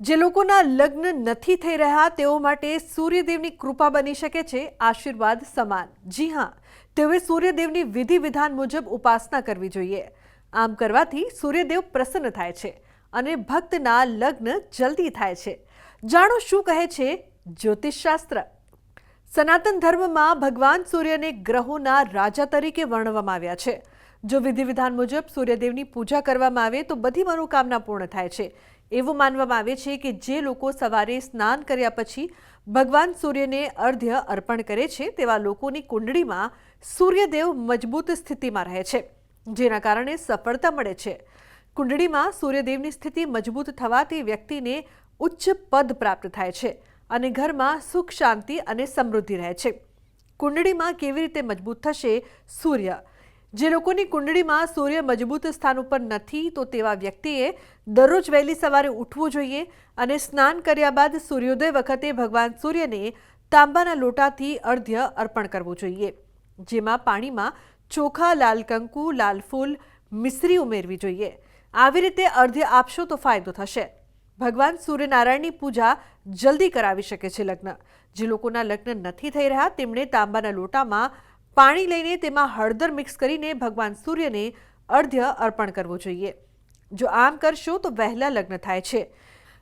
જે લોકોના લગ્ન નથી થઈ રહ્યા તેઓ માટે સૂર્યદેવની કૃપા બની શકે છે આશીર્વાદ સમાન। જી હા, તેઓએ સૂર્યદેવની વિધિ વિધાન મુજબ ઉપાસના કરવી જોઈએ। આમ કરવાથી સૂર્યદેવ પ્રસન્ન થાય છે અને ભક્તના લગ્ન જલ્દી થાય છે। જાણો શું કહે છે જ્યોતિષશાસ્ત્ર। સનાતન ધર્મમાં ભગવાન સૂર્યને ગ્રહોના રાજા તરીકે વર્ણવવામાં આવ્યા છે। જો વિધિ વિધાન મુજબ સૂર્યદેવની પૂજા કરવામાં આવે તો બધી મનોકામના પૂર્ણ થાય છે। એવું માનવામાં આવે છે કે જે લોકો સવારે સ્નાન કર્યા પછી ભગવાન સૂર્યને અર્ધ્ય અર્પણ કરે છે તેવા લોકોની કુંડળીમાં સૂર્યદેવ મજબૂત સ્થિતિમાં રહે છે, જેના કારણે સફળતા મળે છે। કુંડળીમાં સૂર્યદેવની સ્થિતિ મજબૂત થવાથી વ્યક્તિને ઉચ્ચ પદ પ્રાપ્ત થાય છે અને ઘરમાં સુખ શાંતિ અને સમૃદ્ધિ રહે છે। કુંડળીમાં કેવી રીતે મજબૂત થશે સૂર્ય? જે લોકોની કુંડળીમાં સૂર્ય મજબૂત સ્થાન ઉપર નથી તો તેવા વ્યક્તિએ દરરોજ વહેલી સવારે ઉઠવું જોઈએ અને સ્નાન કર્યા બાદ સૂર્યોદય વખતે ભગવાન સૂર્યને તાંબાના લોટાથી અર્ધ્ય અર્પણ કરવું જોઈએ, જેમાં પાણીમાં ચોખા, લાલ કંકુ, લાલ ફૂલ, મિશ્રી ઉમેરવી જોઈએ। આવી રીતે અર્ધ્ય આપશો તો ફાયદો થશે। ભગવાન સૂર્યનારાયણની પૂજા જલ્દી કરાવી શકે છે લગ્ન। જે લોકોના લગ્ન નથી થઈ રહ્યા તેમણે તાંબાના લોટામાં પાણી લઈને તેમાં હળદર મિક્સ કરીને ભગવાન સૂર્યને અર્ધ્ય અર્પણ કરવું જોઈએ। જો આમ કરશો તો વહેલા લગ્ન થાય છે।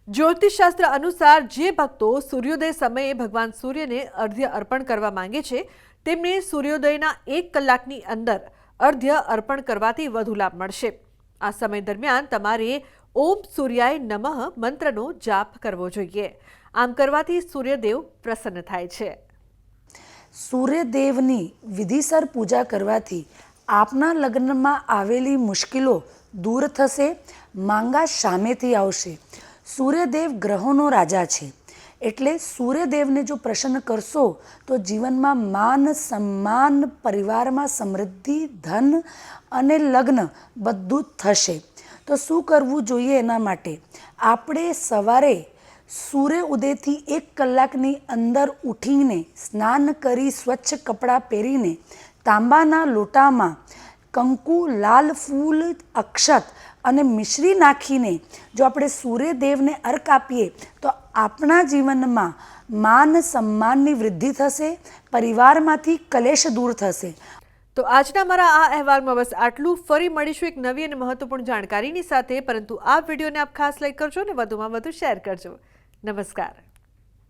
જ્યોતિષશાસ્ત્ર અનુસાર જે ભક્તો સૂર્યોદય સમયે ભગવાન સૂર્યને અર્ધ્ય અર્પણ કરવા માંગે છે તેમને સૂર્યોદયના 1 કલાકની અંદર અર્ધ્ય અર્પણ કરવાથી વધુ લાભ મળશે। આ સમય દરમિયાન તમારે ઓમ સૂર્યાય નમઃ મંત્રનો જાપ કરવો જોઈએ। આમ કરવાથી સૂર્યદેવ પ્રસન્ન થાય છે। સૂર્યદેવની વિધિસર પૂજા કરવાથી આપના લગ્નમાં આવેલી મુશ્કેલીઓ દૂર થશે, માંગા સામેથી આવશે। સૂર્યદેવ ગ્રહોનો રાજા છે, એટલે સૂર્યદેવને જો પ્રસન્ન કરશો તો જીવનમાં માન સન્માન, પરિવારમાં સમૃદ્ધિ, ધન અને લગ્ન બધું જ થશે। તો શું કરવું જોઈએ એના માટે? આપણે સવારે સૂર્ય ઉદયથી 1 કલાકની અંદર ઉઠીને સ્નાન કરી સ્વચ્છ કપડાં પહેરીને તાંબાના લોટામાં કંકુ, લાલ ફૂલ, અક્ષત અને મિશ્રી નાખીને જો આપણે સૂર્યદેવને અર્ક આપીએ તો આપણા જીવનમાં માન સન્માનની વૃદ્ધિ થશે, પરિવારમાંથી કલેશ દૂર થશે। તો આજના મારા આ અહેવાલમાં બસ આટલું। ફરી મળીશું એક નવી અને મહત્વપૂર્ણ જાણકારીની સાથે, પરંતુ આ વિડીયોને આપ ખાસ લાઈક કરજો અને વધુમાં વધુ શેર કરજો। નમસ્કાર।